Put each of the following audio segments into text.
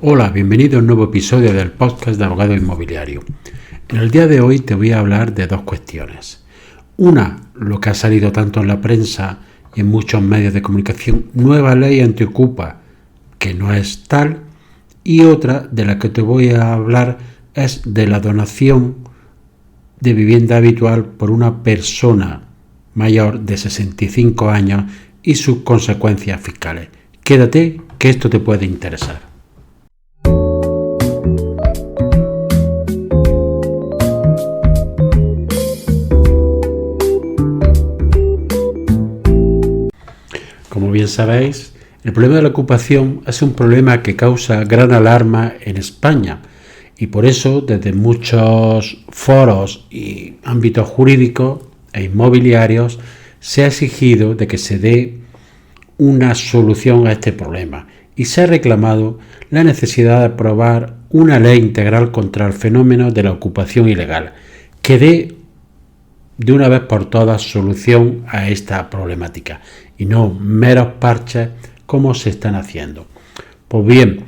Hola, bienvenido a un nuevo episodio del podcast de Abogado Inmobiliario. En el día de hoy te voy a hablar de dos cuestiones. Una, lo que ha salido tanto en la prensa y en muchos medios de comunicación, nueva ley antiocupa, que no es tal. Y otra, de la que te voy a hablar, es de la donación de vivienda habitual por una persona mayor de 65 años y sus consecuencias fiscales. Quédate, que esto te puede interesar. Como bien sabéis, el problema de la ocupación es un problema que causa gran alarma en España y por eso desde muchos foros y ámbitos jurídicos e inmobiliarios se ha exigido de que se dé una solución a este problema y se ha reclamado la necesidad de aprobar una ley integral contra el fenómeno de la ocupación ilegal que dé de una vez por todas solución a esta problemática y no meros parches como se están haciendo. Pues bien,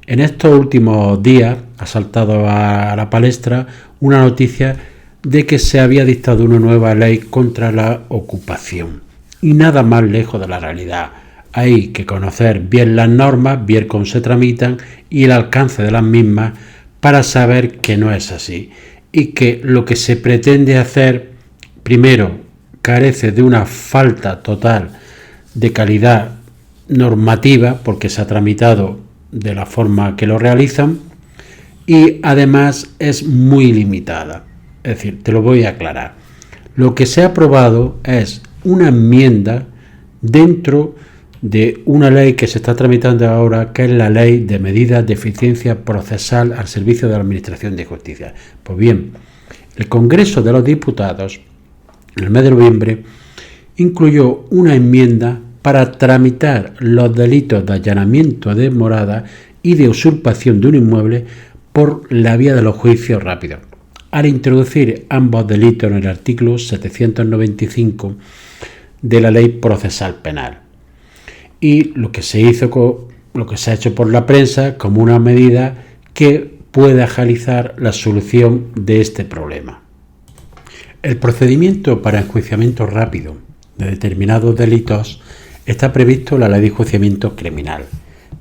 en estos últimos días ha saltado a la palestra una noticia de que se había dictado una nueva ley contra la ocupación y nada más lejos de la realidad. Hay que conocer bien las normas, ver cómo se tramitan y el alcance de las mismas para saber que no es así y que lo que se pretende hacer primero carece de una falta total de calidad normativa porque se ha tramitado de la forma que lo realizan y además es muy limitada. Es decir, te lo voy a aclarar. Lo que se ha aprobado es una enmienda dentro de una ley que se está tramitando ahora, que es la Ley de Medidas de Eficiencia Procesal al Servicio de la Administración de Justicia. Pues bien, el Congreso de los Diputados, en el mes de noviembre, incluyó una enmienda para tramitar los delitos de allanamiento de morada y de usurpación de un inmueble por la vía de los juicios rápidos, al introducir ambos delitos en el artículo 795 de la Ley Procesal Penal. Y lo que se ha hecho por la prensa como una medida que puede agilizar la solución de este problema. El procedimiento para enjuiciamiento rápido de determinados delitos está previsto en la Ley de Enjuiciamiento Criminal,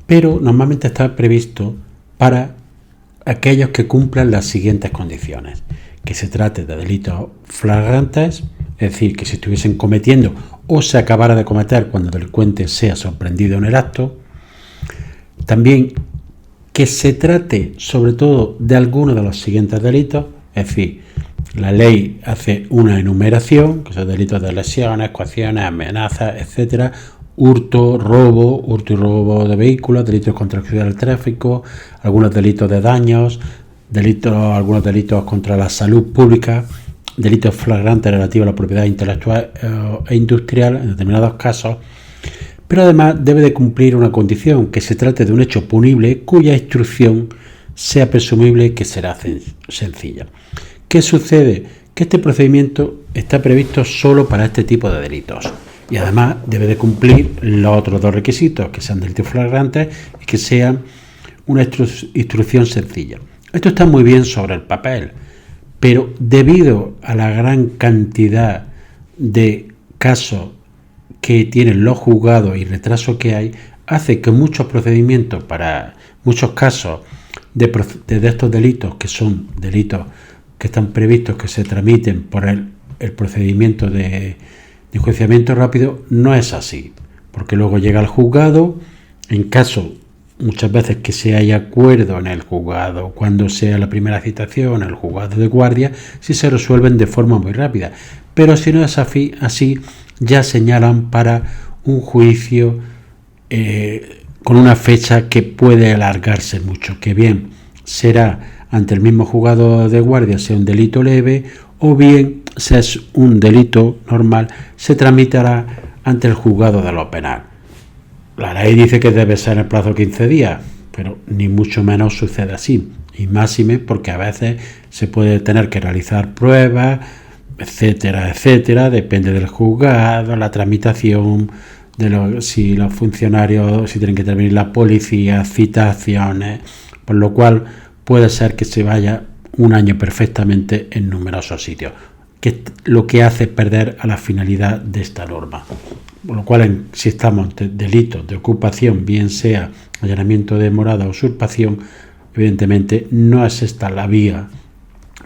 pero normalmente está previsto para aquellos que cumplan las siguientes condiciones: que se trate de delitos flagrantes, es decir, que se estuviesen cometiendo o se acabara de cometer cuando el delincuente sea sorprendido en el acto. También que se trate sobre todo de alguno de los siguientes delitos, es decir, la ley hace una enumeración, que son delitos de lesiones, coacciones, amenazas, etcétera, hurto y robo de vehículos, delitos contra el cuidado del tráfico, algunos delitos de daños, algunos delitos contra la salud pública, delitos flagrantes relativos a la propiedad intelectual e industrial en determinados casos, pero además debe de cumplir una condición: que se trate de un hecho punible cuya instrucción sea presumible que será sencilla. ¿Qué sucede? Que este procedimiento está previsto solo para este tipo de delitos y además debe de cumplir los otros dos requisitos: que sean delitos flagrantes y que sean una instrucción sencilla. Esto está muy bien sobre el papel, pero debido a la gran cantidad de casos que tienen los juzgados y retraso que hay, hace que muchos procedimientos para muchos casos de estos delitos, que son delitos que están previstos que se tramiten por el procedimiento de enjuiciamiento rápido, no es así, porque luego llega al juzgado, en caso muchas veces que se haya acuerdo en el juzgado, cuando sea la primera citación, el juzgado de guardia, si se resuelven de forma muy rápida, pero si no es así, ya señalan para un juicio con una fecha que puede alargarse mucho, que bien será ante el mismo juzgado de guardia, sea un delito leve, o bien, si es un delito normal, se tramitará ante el juzgado de lo penal. La ley dice que debe ser en el plazo de 15 días, pero ni mucho menos sucede así, y máxime porque a veces se puede tener que realizar pruebas, etcétera, depende del juzgado, la tramitación si los funcionarios, si tienen que intervenir la policía, citaciones, por lo cual puede ser que se vaya un año perfectamente en numerosos sitios, que lo que hace perder a la finalidad de esta norma. Por lo cual, si estamos ante delitos de ocupación, bien sea allanamiento de morada o usurpación, evidentemente no es esta la vía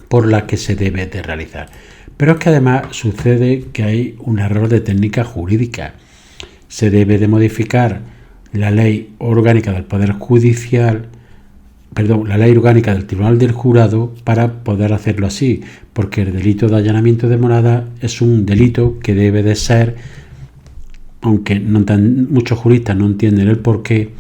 por la que se debe de realizar. Pero es que además sucede que hay un error de técnica jurídica. Se debe de modificar la ley orgánica del Poder Judicial, la ley orgánica del Tribunal del Jurado para poder hacerlo así, porque el delito de allanamiento de morada es un delito que debe de ser, aunque muchos juristas no entienden el porqué,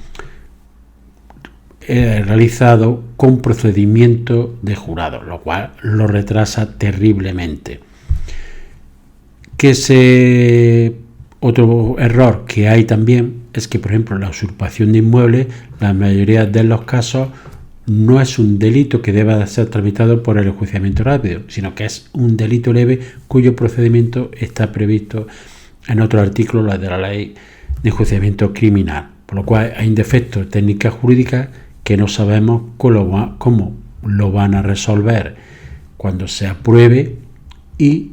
realizado con procedimiento de jurado, lo cual lo retrasa terriblemente. Otro error que hay también es que, por ejemplo, la usurpación de inmuebles, la mayoría de los casos, no es un delito que deba de ser tramitado por el enjuiciamiento rápido, sino que es un delito leve cuyo procedimiento está previsto en otro artículo, la de la ley de enjuiciamiento criminal, por lo cual hay un defecto de técnica jurídica que no sabemos cómo lo van a resolver cuando se apruebe y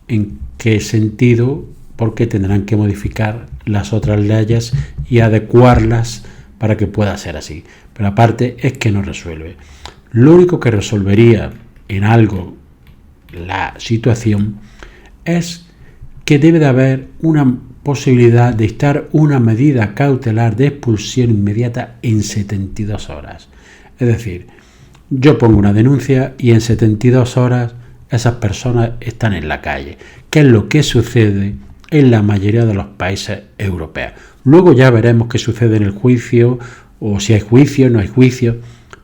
en qué sentido, porque tendrán que modificar las otras leyes y adecuarlas para que pueda ser así. Pero aparte es que no resuelve. Lo único que resolvería en algo la situación es que debe de haber una posibilidad de dictar una medida cautelar de expulsión inmediata en 72 horas. Es decir, yo pongo una denuncia y en 72 horas esas personas están en la calle, que es lo que sucede en la mayoría de los países europeos. Luego ya veremos qué sucede en el juicio, o si hay juicio, no hay juicio,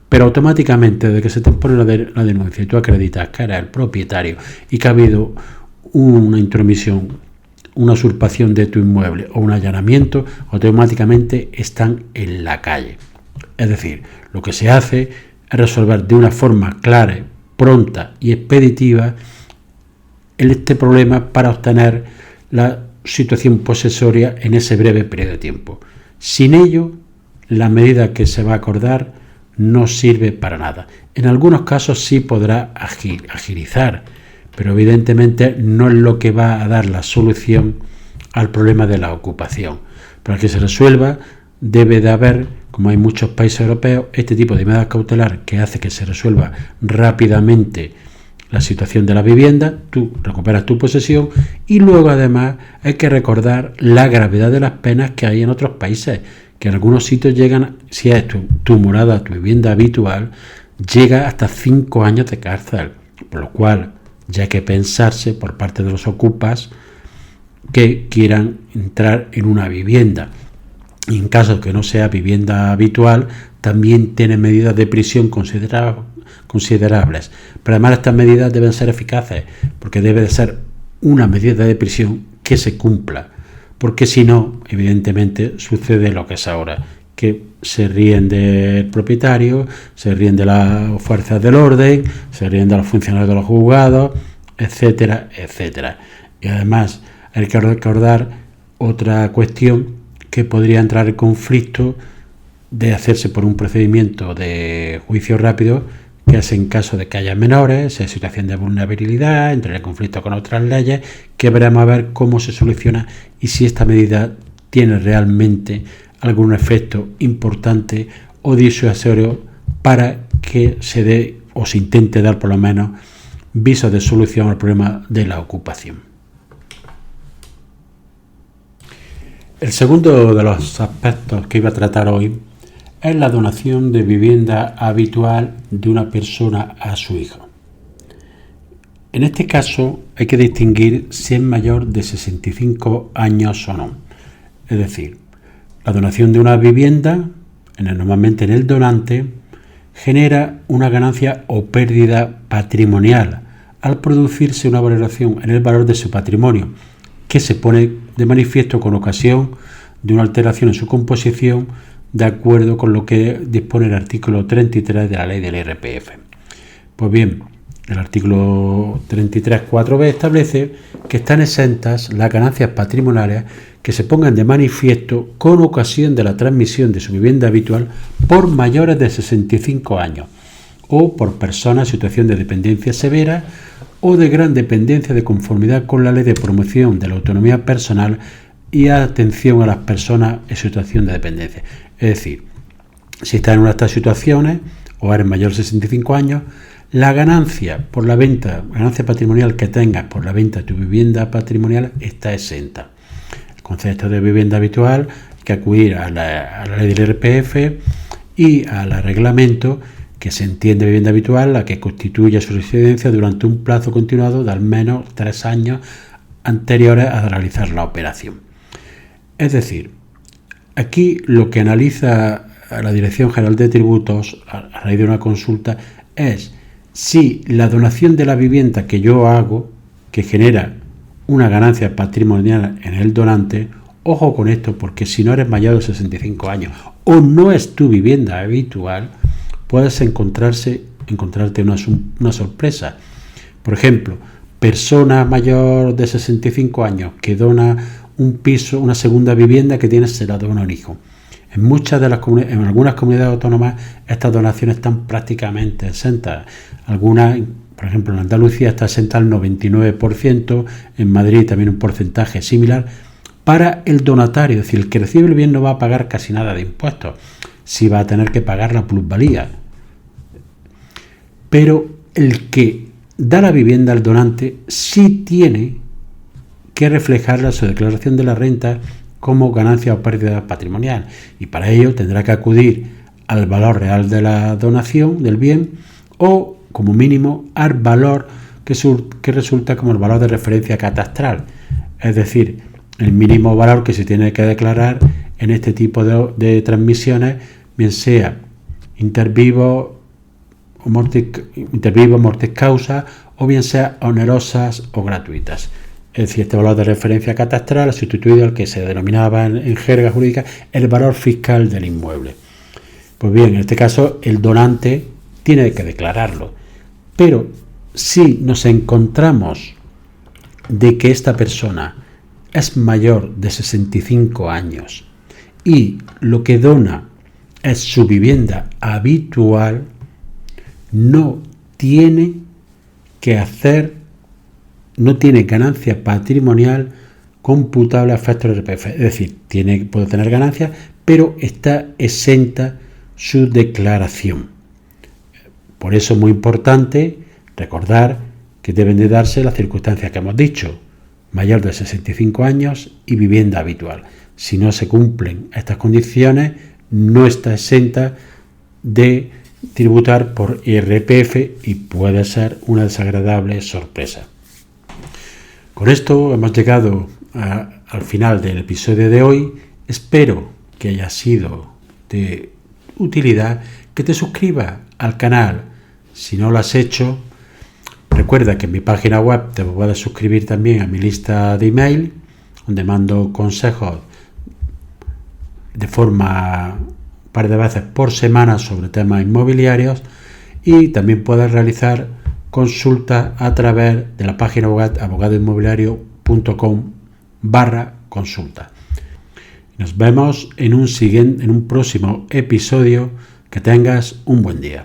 pero automáticamente desde que se te pone la denuncia y tú acreditas que eres el propietario y que ha habido una intromisión, una usurpación de tu inmueble o un allanamiento, automáticamente están en la calle. Es decir, lo que se hace es resolver de una forma clara, pronta y expeditiva este problema para obtener la situación posesoria en ese breve periodo de tiempo. Sin ello, la medida que se va a acordar no sirve para nada. En algunos casos sí podrá agilizar, pero evidentemente no es lo que va a dar la solución al problema de la ocupación. Para que se resuelva debe de haber, como hay muchos países europeos, este tipo de medida cautelar que hace que se resuelva rápidamente la situación de la vivienda, tú recuperas tu posesión y luego además hay que recordar la gravedad de las penas que hay en otros países, que en algunos sitios llegan, si es tu morada, tu vivienda habitual, llega hasta 5 años de cárcel, por lo cual ya hay que pensarse por parte de los ocupas que quieran entrar en una vivienda. Y en caso de que no sea vivienda habitual, también tiene medidas de prisión considerables. Pero además estas medidas deben ser eficaces, porque debe de ser una medida de prisión que se cumpla. Porque si no, evidentemente sucede lo que es ahora, que se ríen del propietario, se ríen de las fuerzas del orden, se ríen de los funcionarios de los juzgados, etcétera, etcétera. Y además hay que recordar otra cuestión que podría entrar en conflicto de hacerse por un procedimiento de juicio rápido, que es en caso de que haya menores, en situación de vulnerabilidad, entre el conflicto con otras leyes, que veremos a ver cómo se soluciona y si esta medida tiene realmente algún efecto importante o disuasorio para que se dé o se intente dar por lo menos visos de solución al problema de la ocupación. El segundo de los aspectos que iba a tratar hoy es la donación de vivienda habitual de una persona a su hijo. En este caso hay que distinguir si es mayor de 65 años o no. Es decir, la donación de una vivienda, normalmente en el donante, genera una ganancia o pérdida patrimonial al producirse una valoración en el valor de su patrimonio, que se pone de manifiesto con ocasión de una alteración en su composición de acuerdo con lo que dispone el artículo 33 de la ley del IRPF. Pues bien, el artículo 33.4b establece que están exentas las ganancias patrimoniales que se pongan de manifiesto con ocasión de la transmisión de su vivienda habitual por mayores de 65 años o por personas en situación de dependencia severa o de gran dependencia de conformidad con la Ley de Promoción de la Autonomía Personal y atención a las personas en situación de dependencia. Es decir, si estás en una de estas situaciones o eres mayor de 65 años, la ganancia por la venta, ganancia patrimonial que tengas por la venta de tu vivienda patrimonial está exenta. El concepto de vivienda habitual hay que acudir a la ley del IRPF y al reglamento que se entiende vivienda habitual, la que constituye su residencia durante un plazo continuado de al menos 3 años anteriores a realizar la operación. Es decir, aquí lo que analiza la Dirección General de Tributos a raíz de una consulta es si la donación de la vivienda que yo hago, que genera una ganancia patrimonial en el donante, ojo con esto, porque si no eres mayor de 65 años o no es tu vivienda habitual, puedes encontrarte una sorpresa. Por ejemplo, persona mayor de 65 años que dona un piso, una segunda vivienda que tiene, se la dona a un hijo. En algunas comunidades autónomas estas donaciones están prácticamente exentas. Algunas, por ejemplo en Andalucía, está exenta al 99%, en Madrid también un porcentaje similar para el donatario, es decir, el que recibe el bien no va a pagar casi nada de impuestos, sí va a tener que pagar la plusvalía. Pero el que da la vivienda al donante sí tiene que reflejarla en su declaración de la renta como ganancia o pérdida patrimonial, y para ello tendrá que acudir al valor real de la donación del bien o, como mínimo, al valor que resulta como el valor de referencia catastral, es decir, el mínimo valor que se tiene que declarar en este tipo de transmisiones, bien sea intervivo, mortis causa, o bien sea onerosas o gratuitas. Es decir, este valor de referencia catastral ha sustituido al que se denominaba en jerga jurídica el valor fiscal del inmueble. Pues bien, en este caso el donante tiene que declararlo, pero si nos encontramos de que esta persona es mayor de 65 años y lo que dona es su vivienda habitual, no tiene ganancia patrimonial computable a efectos de IRPF. Es decir, puede tener ganancias, pero está exenta su declaración. Por eso es muy importante recordar que deben de darse las circunstancias que hemos dicho: mayor de 65 años y vivienda habitual. Si no se cumplen estas condiciones, no está exenta de tributar por IRPF y puede ser una desagradable sorpresa. Con esto hemos llegado al final del episodio de hoy. Espero que haya sido de utilidad, que te suscribas al canal si no lo has hecho. Recuerda que en mi página web te puedes suscribir también a mi lista de email, donde mando consejos de forma un par de veces por semana sobre temas inmobiliarios, y también puedes realizar consultas a través de la página web abogadoinmobiliario.com/consulta. Nos vemos en un próximo episodio. Que tengas un buen día.